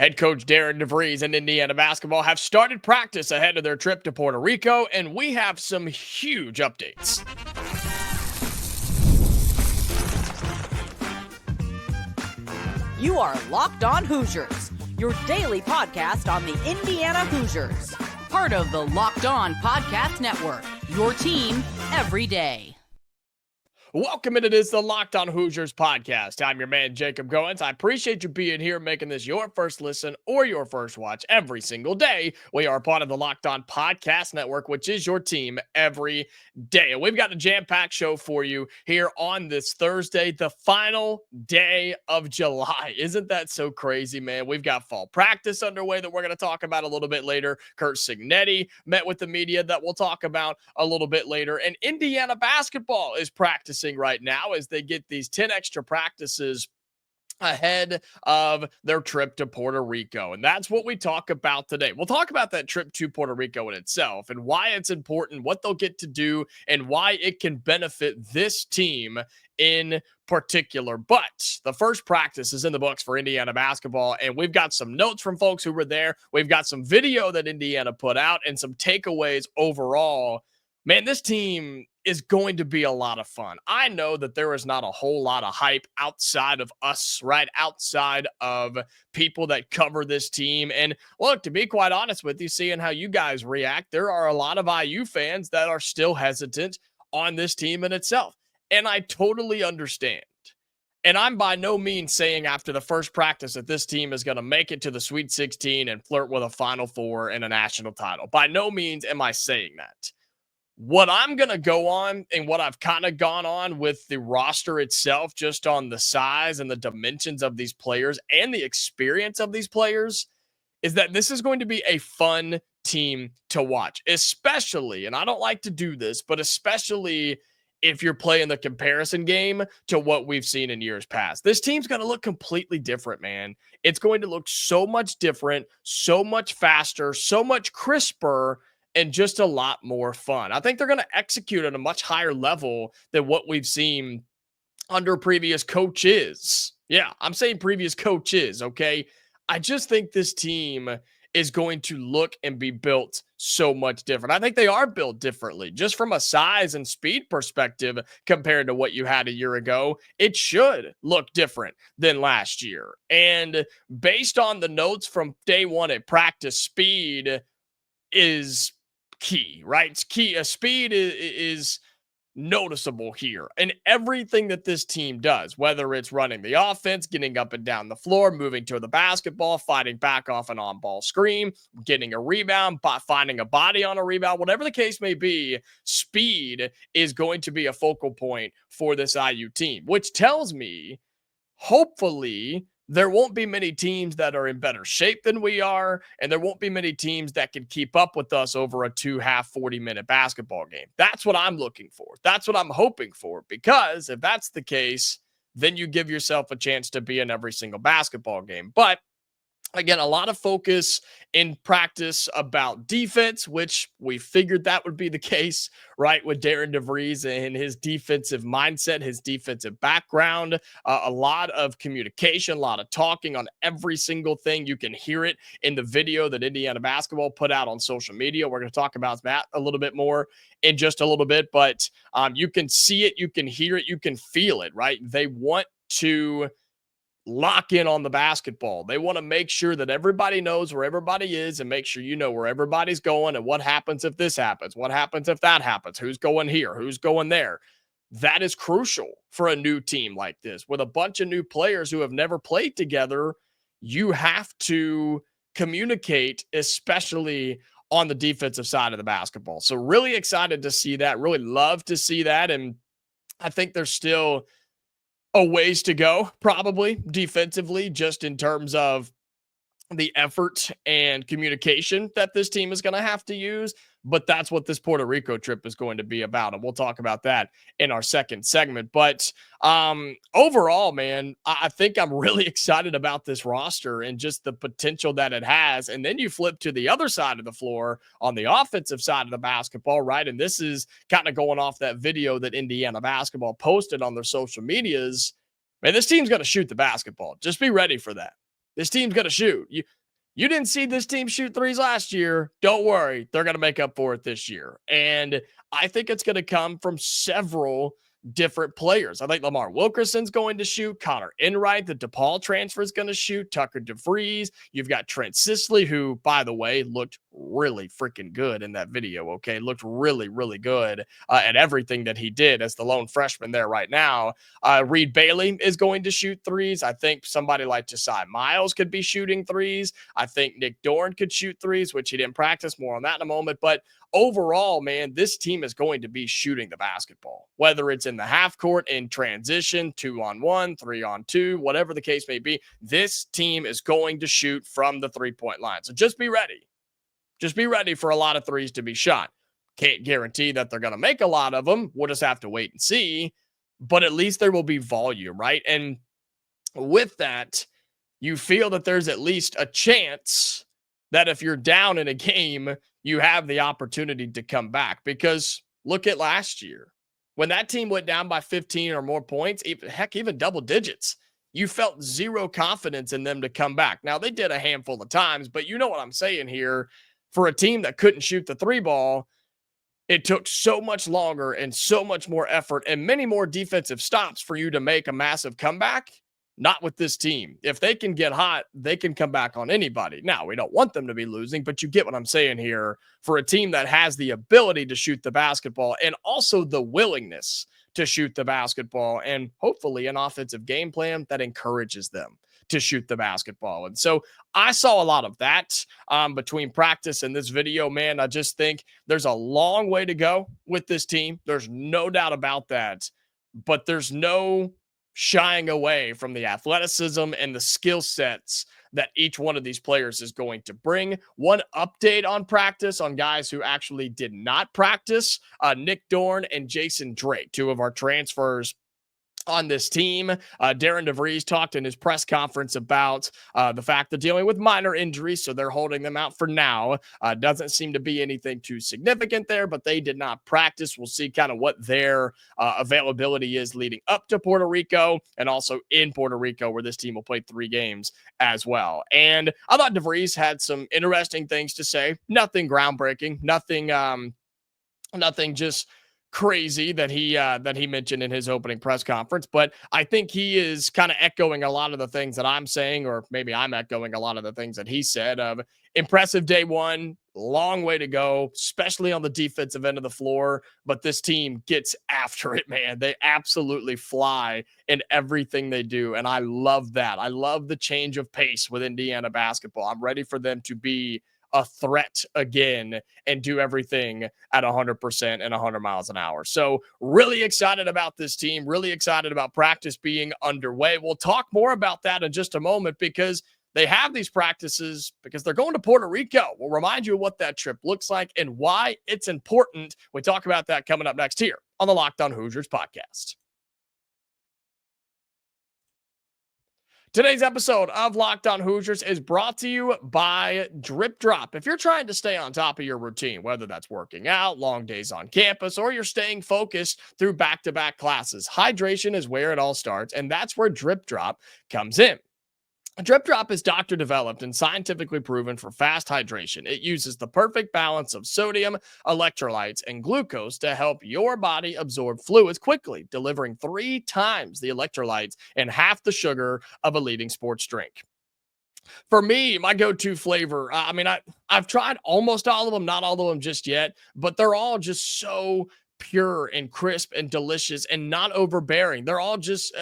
Head coach Darian Devries and Indiana basketball have started practice ahead of their trip to Puerto Rico, and we have some huge updates. You are Locked On Hoosiers, your daily podcast on the Indiana Hoosiers. Part of the Locked On Podcast Network, your team every day. Welcome, and it is the Locked On Hoosiers podcast. I'm your man, Jacob Goins. I appreciate you being here, making this your first listen or your first watch every single day. We are part of the Locked On Podcast Network, which is your team every day. And we've got a jam-packed show for you here on this Thursday, the final day of July. Isn't that so crazy, man? We've got fall practice underway that we're going to talk about a little bit later. Curt Cignetti met with the media that we'll talk about a little bit later. And Indiana basketball is practicing right now as they get these 10 extra practices ahead of their trip to Puerto Rico. And that's what we talk about today. We'll talk about that trip to Puerto Rico in itself and why it's important, what they'll get to do, and why it can benefit this team in particular. But the first practice is in the books for Indiana basketball, and we've got some notes from folks who were there. We've got some video that Indiana put out and some takeaways overall. Man, this team is going to be a lot of fun. I know that there is not a whole lot of hype outside of us, right? Outside of people that cover this team. And look, to be quite honest with you, seeing how you guys react, there are a lot of IU fans that are still hesitant on this team in itself. And I totally understand. And I'm by no means saying after the first practice that this team is going to make it to the Sweet 16 and flirt with a Final Four and a national title. By no means am I saying that. What I'm going to go on and what I've kind of gone on with the roster itself, just on the size and the dimensions of these players and the experience of these players, is that this is going to be a fun team to watch, especially, and I don't like to do this, but especially if you're playing the comparison game to what we've seen in years past. This team's going to look completely different, man. It's going to look so much different, so much faster, so much crisper, and just a lot more fun. I think they're going to execute at a much higher level than what we've seen under previous coaches. Yeah, I'm saying previous coaches, okay? I just think this team is going to look and be built so much different. I think they are built differently, just from a size and speed perspective compared to what you had a year ago. It should look different than last year. And based on the notes from day one at practice, speed is key, right? It's key. Speed is noticeable here. And everything that this team does, whether it's running the offense, getting up and down the floor, moving to the basketball, fighting back off an on-ball screen, getting a rebound, finding a body on a rebound, whatever the case may be, speed is going to be a focal point for this IU team, which tells me, hopefully, there won't be many teams that are in better shape than we are, and there won't be many teams that can keep up with us over a 40-minute basketball game. That's what I'm looking for. That's what I'm hoping for, because if that's the case, then you give yourself a chance to be in every single basketball game. But again, a lot of focus in practice about defense, which we figured that would be the case, right, with Darian Devries and his defensive mindset, his defensive background. A lot of communication, a lot of talking on every single thing. You can hear it in the video that Indiana basketball put out on social media. We're going to talk about that a little bit more in just a little bit, but you can see it, you can hear it, you can feel it, right? They want to lock in on the basketball. They want to make sure that everybody knows where everybody is and make sure you know where everybody's going and what happens if this happens, what happens if that happens, who's going here, who's going there. That is crucial for a new team like this. With a bunch of new players who have never played together, you have to communicate, especially on the defensive side of the basketball. So really excited to see that, really love to see that. And I think there's still a ways to go, probably defensively, just in terms of the effort and communication that this team is going to have to use. But that's what this Puerto Rico trip is going to be about. And we'll talk about that in our second segment. But overall, man, I think I'm really excited about this roster and just the potential that it has. And then you flip to the other side of the floor on the offensive side of the basketball, right? And this is kind of going off that video that Indiana basketball posted on their social medias. Man, this team's going to shoot the basketball. Just be ready for that. This team's going to shoot. You didn't see this team shoot threes last year. Don't worry. They're going to make up for it this year. And I think it's going to come from several different players. I think Lamar Wilkerson's going to shoot. Connor Enright, the DePaul transfer, is going to shoot. Tucker DeVries. You've got Trent Sisley, who, by the way, looked really freaking good in that video, okay? Looked really, really good at everything that he did as the lone freshman there right now. Reed Bailey is going to shoot threes. I think somebody like Josiah Miles could be shooting threes. I think Nick Dorn could shoot threes, which he didn't practice. More on that in a moment. But overall, man, this team is going to be shooting the basketball, whether it's in the half court, in transition, 2-on-1, 3-on-2, whatever the case may be. This team is going to shoot from the three-point line. So just be ready. Just be ready for a lot of threes to be shot. Can't guarantee that they're going to make a lot of them. We'll just have to wait and see. But at least there will be volume, right? And with that, you feel that there's at least a chance that if you're down in a game, you have the opportunity to come back. Because look at last year. When that team went down by 15 or more points, even double digits, you felt zero confidence in them to come back. Now, they did a handful of times, but you know what I'm saying here. For a team that couldn't shoot the three ball, it took so much longer and so much more effort and many more defensive stops for you to make a massive comeback. Not with this team. If they can get hot, they can come back on anybody. Now, we don't want them to be losing, but you get what I'm saying here. For a team that has the ability to shoot the basketball and also the willingness to shoot the basketball and hopefully an offensive game plan that encourages them to shoot the basketball. And so I saw a lot of that between practice and this video, man. I just think there's a long way to go with this team. There's no doubt about that, but there's no shying away from the athleticism and the skill sets that each one of these players is going to bring. One update on practice on guys who actually did not practice, Nick Dorn and Jason Drake, two of our transfers on this team. Darian Devries talked in his press conference about the fact they're dealing with minor injuries, so they're holding them out for now. Doesn't seem to be anything too significant there, but they did not practice. We'll see kind of what their availability is leading up to Puerto Rico and also in Puerto Rico, where this team will play 3 games as well. And I thought Devries had some interesting things to say. Nothing groundbreaking, nothing just crazy that he mentioned in his opening press conference, but I think he is kind of echoing a lot of the things that I'm saying, or maybe I'm echoing a lot of the things that he said. Of impressive day one, long way to go, especially on the defensive end of the floor, but this team gets after it, man. They absolutely fly in everything they do, and I love that. I love the change of pace with Indiana basketball. I'm ready for them to be a threat again and do everything at 100% and 100 miles an hour. So really excited about this team, really excited about practice being underway. We'll talk more about that in just a moment because they have these practices because they're going to Puerto Rico. We'll remind you of what that trip looks like and why it's important. We talk about that coming up next here on the Locked On Hoosiers podcast. Today's episode of Locked On Hoosiers is brought to you by Drip Drop. If you're trying to stay on top of your routine, whether that's working out, long days on campus, or you're staying focused through back-to-back classes, hydration is where it all starts, and that's where Drip Drop comes in. Drip Drop is doctor developed and scientifically proven for fast hydration. It uses the perfect balance of sodium, electrolytes, and glucose to help your body absorb fluids quickly, delivering 3 times the electrolytes and half the sugar of a leading sports drink. For me, my go-to flavor, I've tried almost all of them, not all of them just yet, but they're all just so pure and crisp and delicious and not overbearing. They're all just,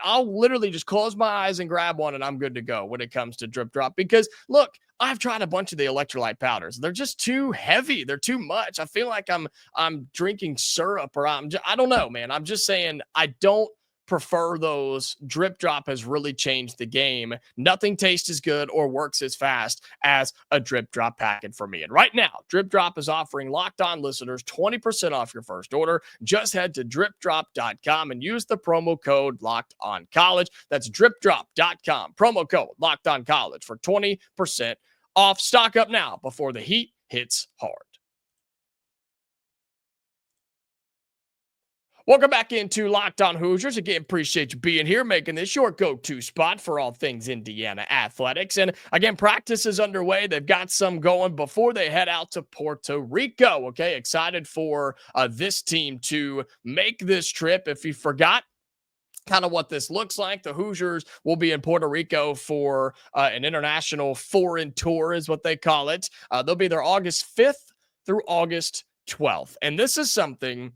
I'll literally just close my eyes and grab one and I'm good to go when it comes to Drip Drop. Because look, I've tried a bunch of the electrolyte powders. They're just too heavy. They're too much. I feel like I'm drinking syrup, or I don't know, man. I'm just saying I don't prefer those. Drip Drop has really changed the game. Nothing tastes as good or works as fast as a Drip Drop packet for me. And right now, Drip Drop is offering Locked On listeners 20% off your first order. Just head to dripdrop.com and use the promo code Locked On College. That's dripdrop.com. Promo code Locked On College for 20% off. Stock up now before the heat hits hard. Welcome back into Locked On Hoosiers. Again, appreciate you being here, making this your go-to spot for all things Indiana athletics. And again, practice is underway. They've got some going before they head out to Puerto Rico. Okay, excited for this team to make this trip. If you forgot kind of what this looks like, the Hoosiers will be in Puerto Rico for an international foreign tour is what they call it. They'll be there August 5th through August 12th. And this is something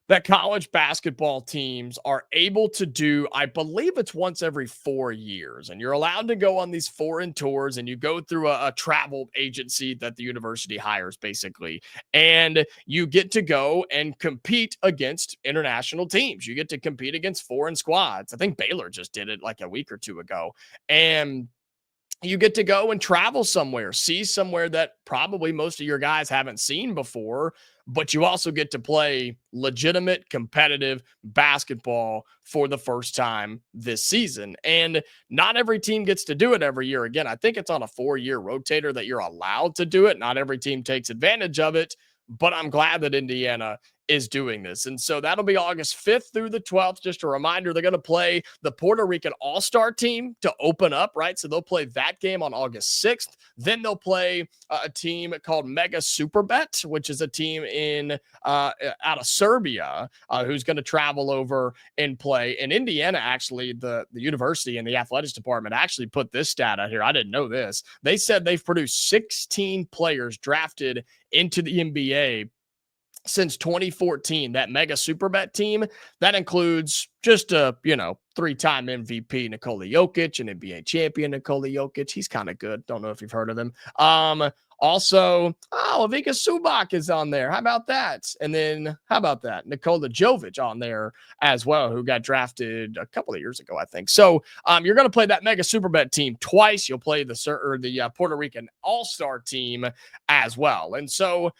that college basketball teams are able to do. I believe it's once every 4 years, and you're allowed to go on these foreign tours, and you go through a travel agency that the university hires, basically, and you get to go and compete against international teams. You get to compete against foreign squads. I think Baylor just did it like a week or two ago, and you get to go and travel somewhere, see somewhere that probably most of your guys haven't seen before, but you also get to play legitimate competitive basketball for the first time this season. And not every team gets to do it every year. Again, I think it's on a 4-year rotator that you're allowed to do it. Not every team takes advantage of it, but I'm glad that Indiana is doing this. And so that'll be August 5th through the 12th. Just a reminder, they're going to play the Puerto Rican All-Star team to open up, right? So they'll play that game on August 6th. Then they'll play a team called Mega Superbet, which is a team in out of Serbia who's going to travel over and play. In Indiana, actually, the university and the athletics department actually put this stat out here. I didn't know this. They said they've produced 16 players drafted into the NBA since 2014, that Mega Superbet team. That includes just a, 3-time MVP Nikola Jokic, an NBA champion Nikola Jokic. He's kind of good. Don't know if you've heard of him. Also, Ivica Zubac is on there. How about that? And then how about that? Nikola Jovic on there as well, who got drafted a couple of years ago, I think. So you're going to play that Mega Superbet team twice. You'll play the Puerto Rican All-Star team as well. And so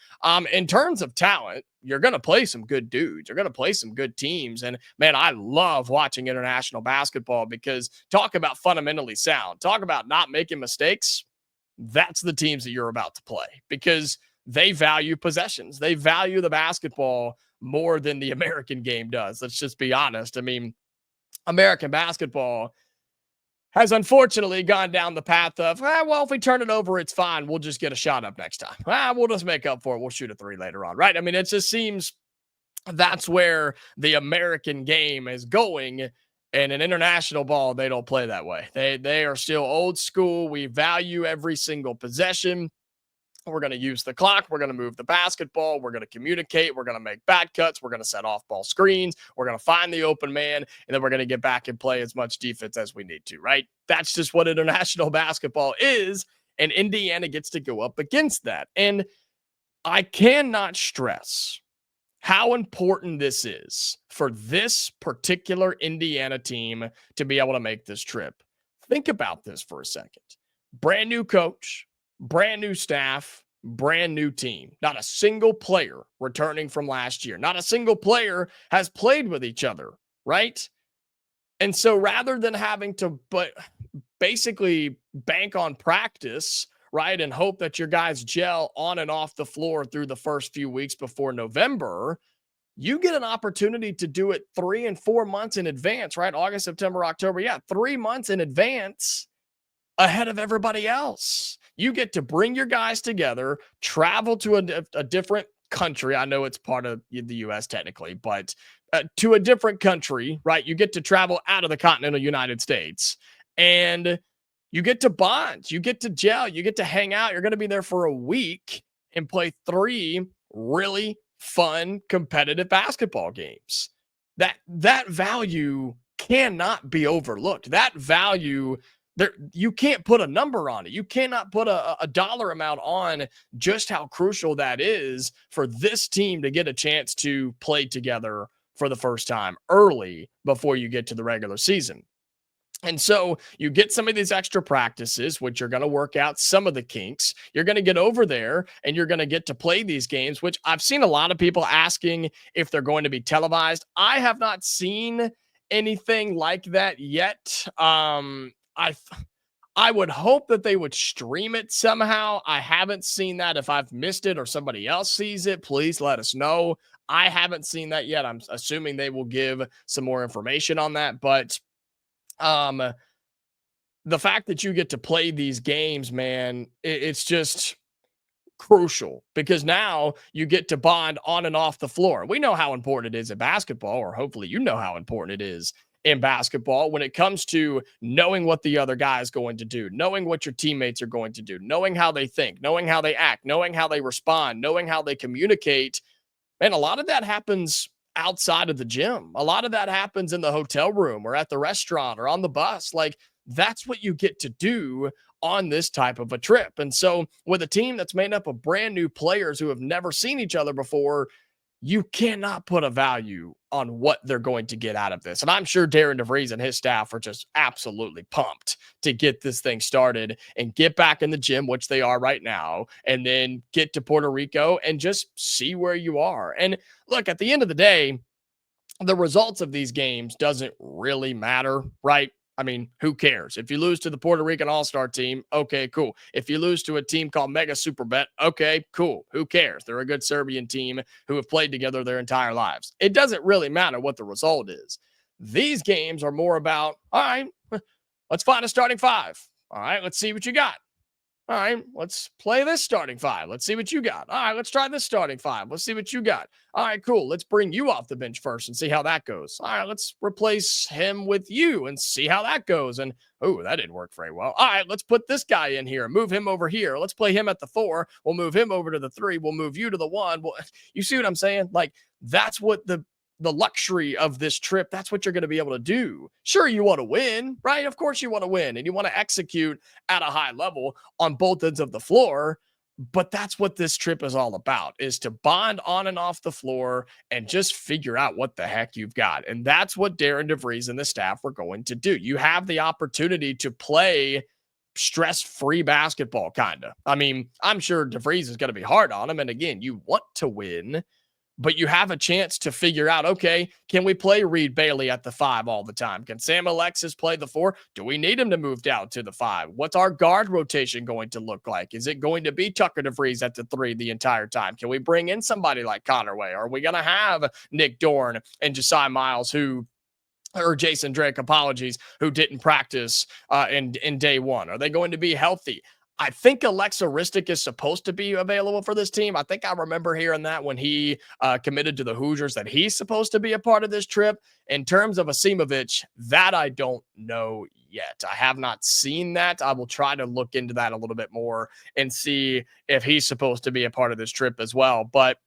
in terms of talent, you're going to play some good dudes. You're going to play some good teams. And man, I love watching international basketball because talk about fundamentally sound. Talk about not making mistakes. That's the teams that you're about to play because they value possessions. They value the basketball more than the American game does. Let's just be honest. I mean, American basketball has unfortunately gone down the path of, well, if we turn it over, it's fine. We'll just get a shot up next time. We'll just make up for it. We'll shoot a 3 later on, right? I mean, it just seems that's where the American game is going. And in international ball, they don't play that way. They are still old school. We value every single possession. We're going to use the clock. We're going to move the basketball. We're going to communicate. We're going to make bad cuts. We're going to set off ball screens. We're going to find the open man. And then we're going to get back and play as much defense as we need to, right? That's just what international basketball is. And Indiana gets to go up against that. And I cannot stress how important this is for this particular Indiana team to be able to make this trip. Think about this for a second. Brand new coach, brand new staff, brand new team. Not a single player returning from last year. Not a single player has played with each other, right? And so rather than having to basically bank on practice, right, and hope that your guys gel on and off the floor through the first few weeks before November, you get an opportunity to do it 3 and 4 months in advance, right? August, September, October. Yeah, 3 months in advance ahead of everybody else. You get to bring your guys together, travel to a different country. I know it's part of the U.S. technically, but to a different country, right? You get to travel out of the continental United States and you get to bond, you get to gel, you get to hang out. You're going to be there for a week and play 3 really fun, competitive basketball games. That value cannot be overlooked. That value, there, you can't put a number on it. You cannot put a dollar amount on just how crucial that is for this team to get a chance to play together for the first time early before you get to the regular season. And so you get some of these extra practices, which are going to work out some of the kinks. You're going to get over there and you're going to get to play these games, which I've seen a lot of people asking if they're going to be televised. I have not seen anything like that yet. I I would hope that they would stream it somehow. I haven't seen that. If I've missed it or somebody else sees it, please let us know. I haven't seen that yet. I'm assuming they will give some more information on that, but um the fact that you get to play these games, man, it's just crucial because now you get to bond on and off the floor. We know how important it is in basketball, or hopefully you know how important it is in basketball when it comes to knowing what the other guy is going to do, knowing what your teammates are going to do, knowing how they think, knowing how they act, knowing how they respond, knowing how they communicate. And a lot of that happens outside of the gym. A lot of that happens in the hotel room or at the restaurant or on the bus. Like, that's what you get to do on this type of a trip. And so, with a team that's made up of brand new players who have never seen each other before, you cannot put a value on what they're going to get out of this. And I'm sure Darian Devries and his staff are just absolutely pumped to get this thing started and get back in the gym, which they are right now, and then get to Puerto Rico and just see where you are. And look, at the end of the day, the results of these games doesn't really matter, right? I mean, who cares? If you lose to the Puerto Rican All-Star team, okay, cool. If you lose to a team called Mega Superbet, okay, cool. Who cares? They're a good Serbian team who have played together their entire lives. It doesn't really matter what the result is. These games are more about, all right, let's find a starting five. All right, let's see what you got. All right, let's play this starting five. Let's see what you got. All right, let's try this starting five. Let's see what you got. All right, cool. Let's bring you off the bench first and see how that goes. All right, let's replace him with you and see how that goes. And, oh, that didn't work very well. All right, let's put this guy in here, move him over here. Let's play him at the 4. We'll move him over to the 3. We'll move you to the 1. Well, you see what I'm saying? Like, that's what the luxury of this trip, that's what you're going to be able to do. Sure, you want to win, right? Of course you want to win, and you want to execute at a high level on both ends of the floor. But that's what this trip is all about, is to bond on and off the floor and just figure out what the heck you've got. And that's what Darian Devries and the staff are going to do. You have the opportunity to play stress-free basketball, kind of. I mean, I'm sure DeVries is going to be hard on him. And again, you want to win, but you have a chance to figure out, okay, can we play Reed Bailey at the 5 all the time? Can Sam Alexis play the 4? Do we need him to move down to the 5? What's our guard rotation going to look like? Is it going to be Tucker DeVries at the 3 the entire time? Can we bring in somebody like Connerway? Are we going to have Nick Dorn and Josiah Miles or Jason Drake, apologies, who didn't practice in day 1? Are they going to be healthy? I think Alexa Ristic is supposed to be available for this team. I think I remember hearing that when he committed to the Hoosiers that he's supposed to be a part of this trip. In terms of Asimovic, that I don't know yet. I have not seen that. I will try to look into that a little bit more and see if he's supposed to be a part of this trip as well. But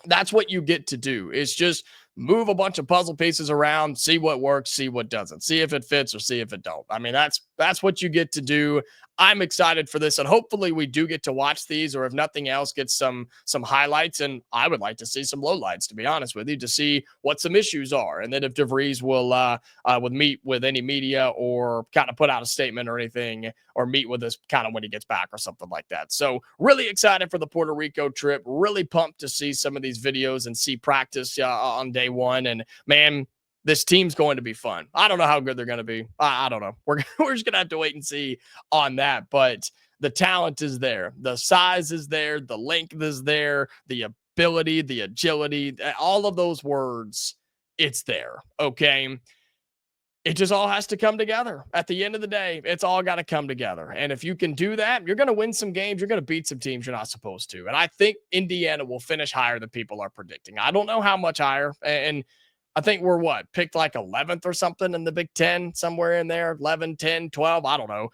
that's what you get to do, is just move a bunch of puzzle pieces around, see what works, see what doesn't, see if it fits or see if it don't. I mean, that's what you get to do. I'm excited for this, and hopefully we do get to watch these, or if nothing else, get some highlights. And I would like to see some lowlights, to be honest with you, to see what some issues are. And then if DeVries will meet with any media or kind of put out a statement or anything, or meet with us kind of when he gets back or something like that. So really excited for the Puerto Rico trip. Really pumped to see some of these videos and see practice on day 1. And man, this team's going to be fun. I don't know how good they're going to be. I don't know. We're just going to have to wait and see on that. But the talent is there. The size is there. The length is there. The ability, the agility, all of those words, it's there. Okay. It just all has to come together. At the end of the day, it's all got to come together. And if you can do that, you're going to win some games. You're going to beat some teams you're not supposed to. And I think Indiana will finish higher than people are predicting. I don't know how much higher. And I think we're picked like 11th or something in the Big Ten, somewhere in there, 11, 10, 12. I don't know.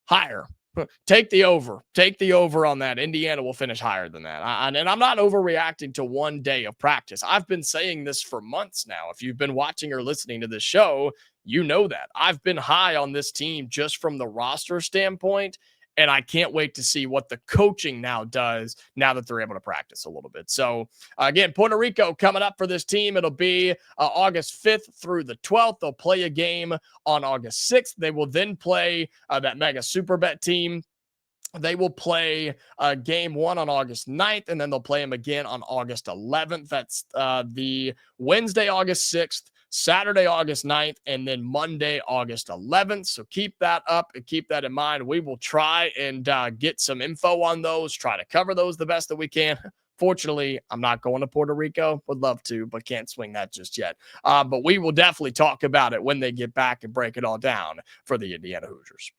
Higher. Take the over. Take the over on that. Indiana will finish higher than that. And I'm not overreacting to one day of practice. I've been saying this for months now. If you've been watching or listening to this show, you know that. I've been high on this team just from the roster standpoint. And I can't wait to see what the coaching now does now that they're able to practice a little bit. So, again, Puerto Rico coming up for this team. It'll be August 5th through the 12th. They'll play a game on August 6th. They will then play that Mega Superbet team. They will play game 1 on August 9th, and then they'll play them again on August 11th. That's the Wednesday, August 6th Saturday, August 9th, and then Monday, August 11th. So keep that up and keep that in mind. We will try and get some info on those, try to cover those the best that we can. Fortunately, I'm not going to Puerto Rico. Would love to, but can't swing that just yet. But we will definitely talk about it when they get back and break it all down for the Indiana Hoosiers.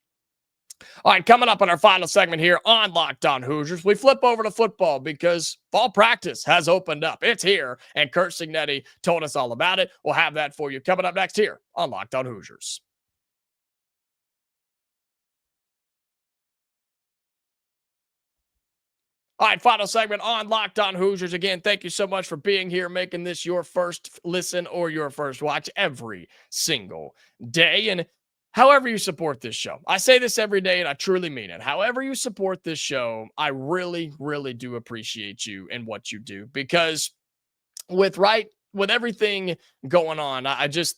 All right, coming up on our final segment here on Locked On Hoosiers, we flip over to football because fall practice has opened up. It's here, and Curt Cignetti told us all about it. We'll have that for you coming up next here on Locked On Hoosiers. All right, final segment on Locked On Hoosiers. Again, thank you so much for being here, making this your first listen or your first watch every single day. And however you support this show, I say this every day and I truly mean it. However you support this show, I really, really do appreciate you and what you do, because with everything going on,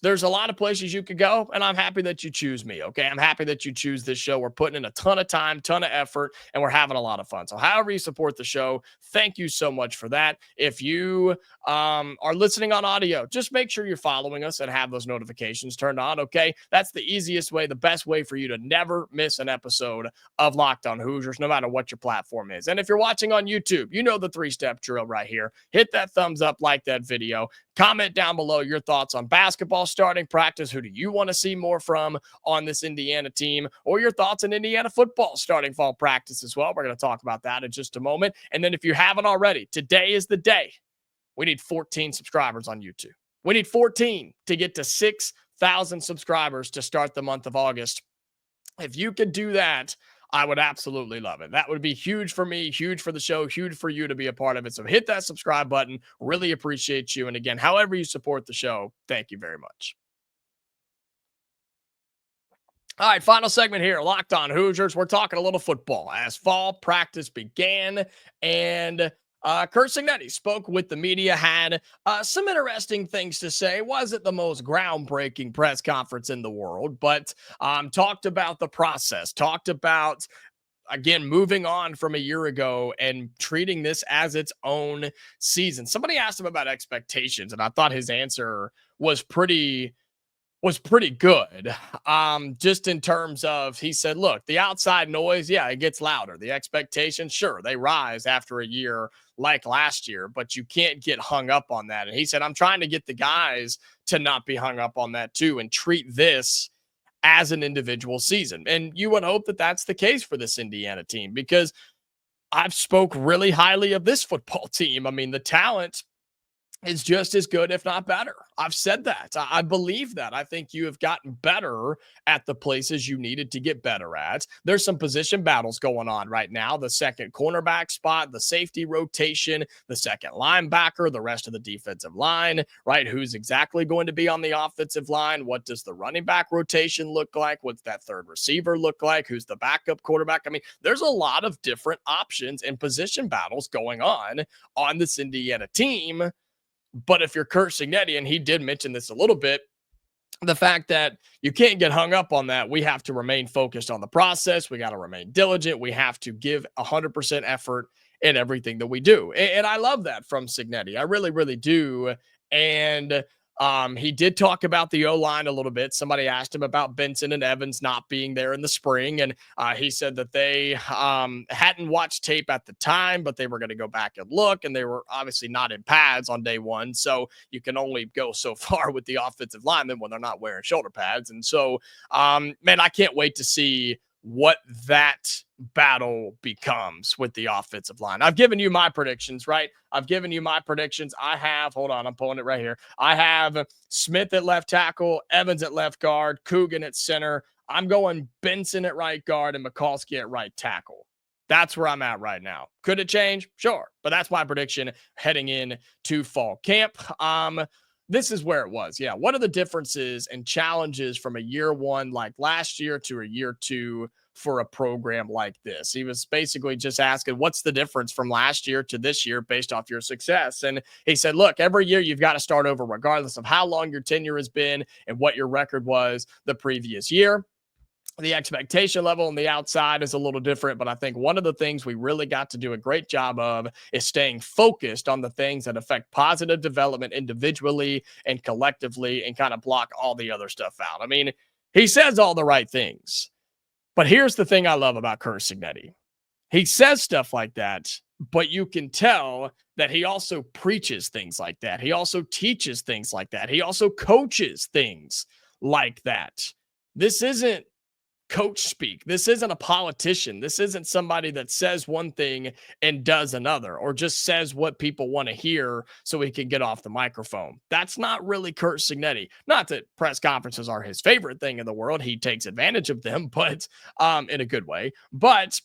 there's a lot of places you could go, and I'm happy that you choose me. Okay. I'm happy that you choose this show. We're putting in a ton of time, ton of effort, and we're having a lot of fun. So however you support the show, thank you so much for that. If you are listening on audio, just make sure you're following us and have those notifications turned on. Okay. That's the easiest way, the best way for you to never miss an episode of Locked On Hoosiers, no matter what your platform is. And if you're watching on YouTube, you know the 3-step drill right here. Hit that thumbs up, like that video. Comment down below your thoughts on basketball starting practice. Who do you want to see more from on this Indiana team? Or your thoughts on Indiana football starting fall practice as well. We're going to talk about that in just a moment. And then if you haven't already, today is the day. We need 14 subscribers on YouTube. We need 14 to get to 6,000 subscribers to start the month of August. If you could do that, I would absolutely love it. That would be huge for me, huge for the show, huge for you to be a part of it. So hit that subscribe button. Really appreciate you. And again, however you support the show, thank you very much. All right, final segment here, Locked On Hoosiers. We're talking a little football as fall practice began, and Curt Cignetti spoke with the media, had some interesting things to say. Wasn't the most groundbreaking press conference in the world, but talked about the process, talked about, again, moving on from a year ago and treating this as its own season. Somebody asked him about expectations, and I thought his answer was pretty good. Just in terms of, he said, look, the outside noise, yeah, it gets louder. The expectations, sure, they rise after a year like last year, but you can't get hung up on that. And he said, I'm trying to get the guys to not be hung up on that too, and treat this as an individual season. And you would hope that that's the case for this Indiana team, because I've spoke really highly of this football team. I mean, the talent is just as good, if not better. I've said that. I believe that. I think you have gotten better at the places you needed to get better at. There's some position battles going on right now. The second cornerback spot, the safety rotation, the second linebacker, the rest of the defensive line, right? Who's exactly going to be on the offensive line? What does the running back rotation look like? What's that third receiver look like? Who's the backup quarterback? I mean, there's a lot of different options and position battles going on this Indiana team. But if you're Curt Cignetti, and he did mention this a little bit, the fact that you can't get hung up on that. We have to remain focused on the process. We got to remain diligent. We have to give 100% effort in everything that we do. And I love that from Cignetti. I really, really do. And he did talk about the O-line a little bit. Somebody asked him about Benson and Evans not being there in the spring. And he said that they hadn't watched tape at the time, but they were going to go back and look. And they were obviously not in pads on day one. So you can only go so far with the offensive linemen when they're not wearing shoulder pads. And so, man, I can't wait to see what that battle becomes with the offensive line. I've given you my predictions, right? I've given you my predictions. I have, hold on, I'm pulling it right here. I have Smith at left tackle, Evans at left guard, Coogan at center. I'm going Benson at right guard and Mikulski at right tackle. That's where I'm at right now. Could it change? Sure. But that's my prediction heading in to fall camp. This is where it was. Yeah. What are the differences and challenges from a year one like last year to a year two for a program like this? He was basically just asking, what's the difference from last year to this year based off your success? And he said, look, every year you've got to start over regardless of how long your tenure has been and what your record was the previous year. the expectation level on the outside is a little different, but I think one of the things we really got to do a great job of is staying focused on the things that affect positive development individually and collectively and kind of block all the other stuff out. I mean, he says all the right things, but here's the thing I love about Curt Cignetti. He says stuff like that, but you can tell that he also preaches things like that. He also teaches things like that. He also coaches things like that. This isn't coach speak. This isn't a politician. This isn't somebody that says one thing and does another, or just says what people want to hear so he can get off the microphone. That's not really Curt Cignetti. Not that press conferences are his favorite thing in the world. He takes advantage of them, but in a good way. But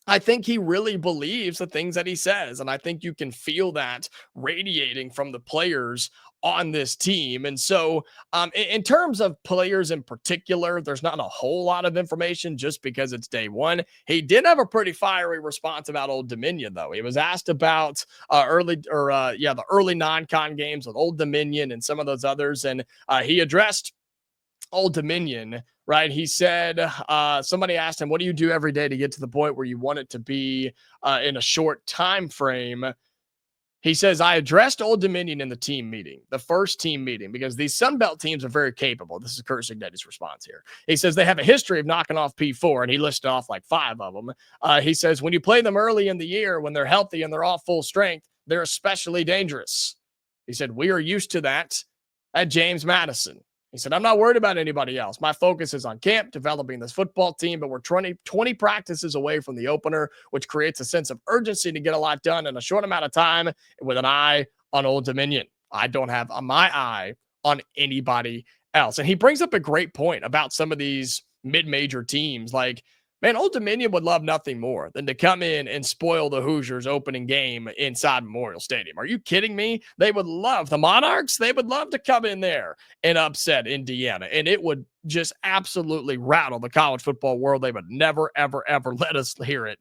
I think he really believes the things that he says. And I think you can feel that radiating from the players on this team. And so, in terms of players in particular, there's not a whole lot of information just because it's day one. He did have a pretty fiery response about Old Dominion, though. He was asked about the early non-con games with Old Dominion and some of those others. And he addressed Old Dominion, right? He said, somebody asked him, what do you do every day to get to the point where you want it to be in a short time frame? He says, I addressed Old Dominion in the team meeting, the first team meeting, because these Sunbelt teams are very capable. This is Curt Cignetti's response here. He says they have a history of knocking off P4, and he listed off like 5 of them. He says, when you play them early in the year, when they're healthy and they're all full strength, they're especially dangerous. He said, we are used to that at James Madison. He said, I'm not worried about anybody else. My focus is on camp, developing this football team, but we're 20 practices away from the opener, which creates a sense of urgency to get a lot done in a short amount of time with an eye on Old Dominion. I don't have my eye on anybody else. And he brings up a great point about some of these mid-major teams. Like, man, Old Dominion would love nothing more than to come in and spoil the Hoosiers opening game inside Memorial Stadium. Are you kidding me? They would love the Monarchs. They would love to come in there and upset Indiana. And it would just absolutely rattle the college football world. They would never, ever, ever let us hear it.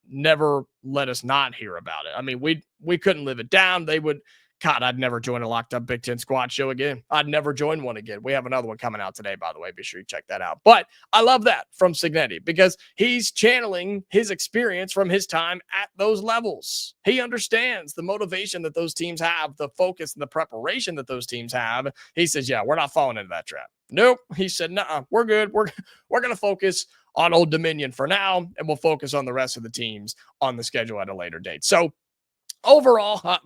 Never let us not hear about it. I mean, we couldn't live it down. They would. God, I'd never join a Locked Up Big Ten Squad show again. I'd never join one again. We have another one coming out today, by the way. Be sure you check that out. But I love that from Cignetti because he's channeling his experience from his time at those levels. He understands the motivation that those teams have, the focus and the preparation that those teams have. He says, yeah, we're not falling into that trap. Nope. He said, no, we're good. We're going to focus on Old Dominion for now, and we'll focus on the rest of the teams on the schedule at a later date. So, overall,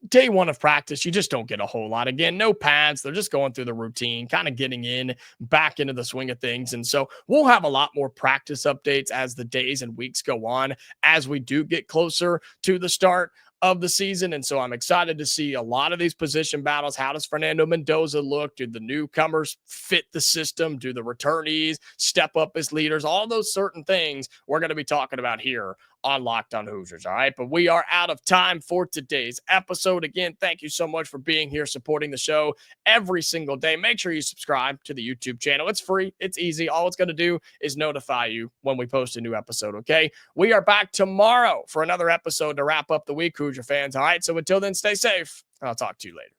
day one of practice, you just don't get a whole lot. Again, no pads. They're just going through the routine, kind of getting back into the swing of things. And so we'll have a lot more practice updates as the days and weeks go on, as we do get closer to the start of the season. And so I'm excited to see a lot of these position battles. How does Fernando Mendoza look? Do the newcomers fit the system? Do the returnees step up as leaders? All those certain things we're going to be talking about here on Locked On Hoosiers. All right. But we are out of time for today's episode. Again, thank you so much for being here, supporting the show every single day. Make sure you subscribe to the YouTube channel. It's free. It's easy. All it's going to do is notify you when we post a new episode. Okay. We are back tomorrow for another episode to wrap up the week, Hoosier fans. All right. So until then, stay safe. I'll talk to you later.